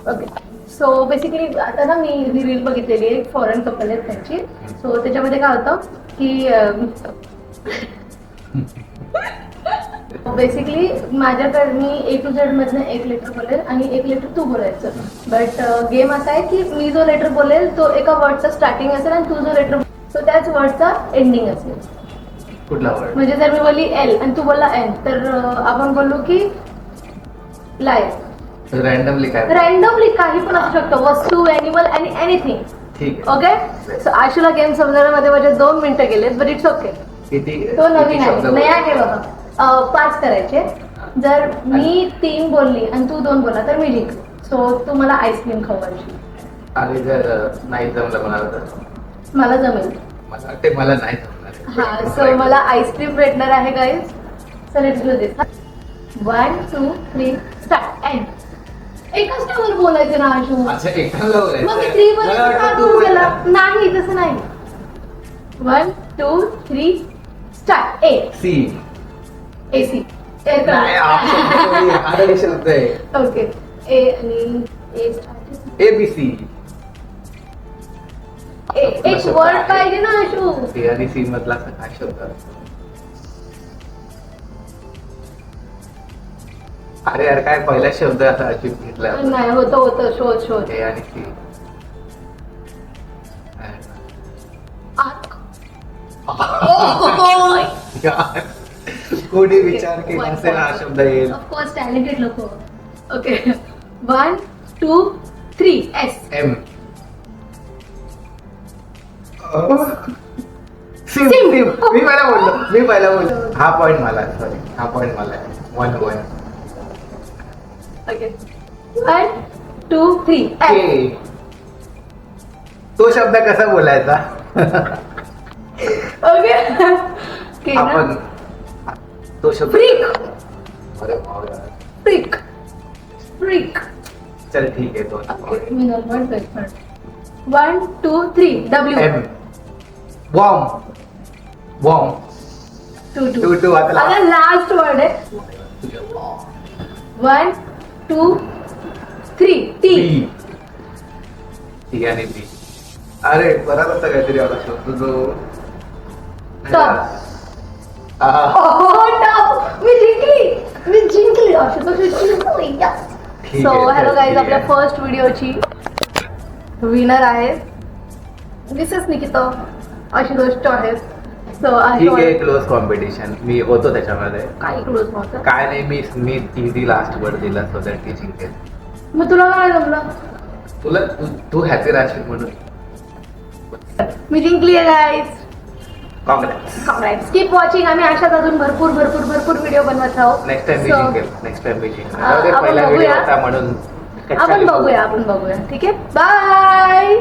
Okay, so basically आता ना मी ही reel बघितलेली आहे, फॉरेन कपल आहेत त्यांची. सो त्याच्यामध्ये काय होतं की बेसिकली माझ्याकडे मी A to Z मधनं एक लेटर बोलेल आणि एक लेटर तू बोलायचं. बट गेम असा आहे की मी जो लेटर बोलेल तो एका वर्डचा स्टार्टिंग असेल आणि तू जो लेटर तो त्याच वर्डचा एंडिंग असेल. कुठला वर्ड? म्हणजे जर मी बोलली L आणि तू बोलला N तर आपण बोललो की लाईफ. रॅन्डमली काय? रॅन्डमली काही पण असू शकतं, वस्तू, ॲनिमल आणि एनिथिंग. ठीक ओके, सो आशूला गेम समजण्यामध्ये माझे 2 मिनिटं गेलेत, बट इट्स ओके. किती? तो नवीन आहे, नाही आहे बाबा. 5 करायचे. जर मी 3 बोलली आणि तू 2 बोलला तर मी जिंकली. सो तू मला आईस्क्रीम खावायची. आणि जर नाही जमलं मला तर? मला जमेल. मला वाटते मला नाही जमणार. हा, सो मला आईस्क्रीम भेटणार आहे guys. So let's do this. 1 2 3 start. End. एकच टावर बोलायचं ना आशू. अच्छा, एकाला बोलायचं. मग मी 3 बोलायचं नाही, तसं नाही. 1 2 3 स्टार्ट. ए सी. AC. एअरक्राफ्ट शब्द आहे. ओके, ए आणि ए स्टार्ट. ABC. एक वर्ड पाहिजे ना आशू. A आणि C मधला काय शब्द असतो? अरे यार, काय पहिला शब्द असा अचीव घेतला? नाही, होतं शोध शोध. A आणि C. कोणी विचार केला असेल हा शब्द येईल? ऑफकोर्स टॅलेंटेड लोक. Okay, 1 2 3 S. M. सिम. मी पहिला बोललो. हा पॉइंट मला, सॉरी, हा पॉइंट मला. 1 1. Okay, 1 2 3 K. S. तो शब्द कसा बोलायचा? ओके, K ना. आपण तो शब्द. फ्रीक. अरे वाव यार. Freak freak. चल ठीक आहे, 2 ओके, मी normal paper. 1 2 3 W. M. Bomb. 2 2 2. आता लास्ट वर्ड आहे. 1 2 3 T. T आणि B. अरे बराच होता काहीतरी आला शब्द जो. मी जिंकली आशुतोष जिंकली. सो हॅलो गाईज, आपल्या फर्स्ट व्हिडिओची विनर आहे मिसेस निकिता आशुतोष आहे. सो ठीक आहे, क्लोज कॉम्पिटिशन. मी होतो त्याच्यामध्ये. काही क्लोज नव्हतं. काय नाही, मी इझी लास्ट वर्ड दिला सो दॅट ती जिंकेल. मग तुला काय जमलं? तुला तू हॅपी राहशील म्हणून. मी जिंकली आहे गाईज. कॉंग्रॅट्स. Keep watching. आम्ही अशाच अजून भरपूर व्हिडिओ बनवत आहोत. नेक्स्ट टाइम मी So, जिंकेल. नेक्स्ट टाइम मी जिंकेल. आपण पहिला व्हिडिओ बघूया. होता म्हणून आपण बघूया. ठीक आहे, बाय.